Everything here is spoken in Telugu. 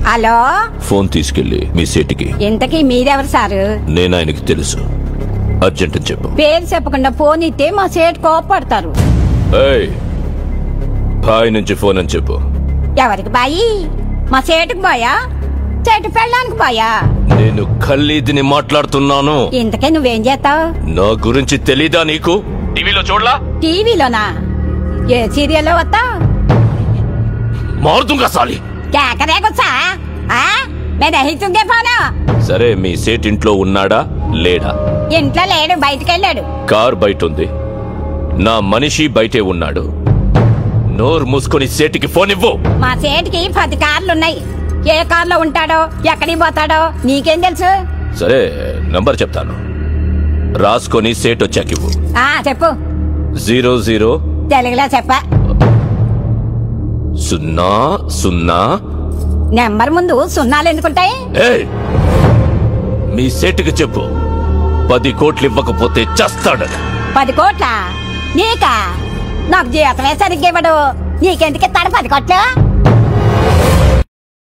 హలో, ఫోన్ తీసుకెళ్లి మీ సేటికి. ఇంతకీ మీరెవరు సారు? నేను ఆయనకి తెలుసు. అర్జెంట్ అని చెప్పు. పేరు చెప్పకుండా ఫోన్ ఇస్తే మా సేటు కోపడతారు. బాయ్ నుంచి ఫోన్ అని చెప్పు. ఎవరికి బాయి? మా సేటుకు బాయా, చెట్టు పెళ్ళడానికి బాయా? నేను ఖల్లీదిని మాట్లాడుతున్నాను. ఇంతకే నువ్వేం చేస్తావు? నా గురించి తెలీదా నీకు? టీవీలో చూడలా? టీవీలోనా? ఏ సీరియల్లో వస్తావు? మారుతుంగా సాలి. సరే, మీ సేట్ ఇంట్లో ఉన్నాడా లేడా? ఇంట్లో లేడు, బయటకెళ్ళాడు. కార్ బయట ఉంది, నా మనిషి బయటే ఉన్నాడు. నోరు మూసుకొని సేటికి ఫోన్ ఇవ్వు. మా సేటికి 10 కార్లున్నాయి. ఏ కార్లో ఉంటాడో, ఎక్కడికి పోతాడో నీకేం తెలుసు? సరే, నంబర్ చెప్తాను, రాసుకొని సేట్ వచ్చాకివ్వు. చెప్పు. 00 తెలుగులో చెప్ప. 00 నెంబర్ ముందు సున్నాలు ఎందుకుంటాయి? మీ సేటుకి చెప్పు, 10 కోట్లు ఇవ్వకపోతే చస్తాడని. 10 కోట్ల? నీకా? నాకు జీవితమే సరిగ్గా ఇవ్వడు. నీకెందుకు ఇస్తాడు 10 కోట్లు?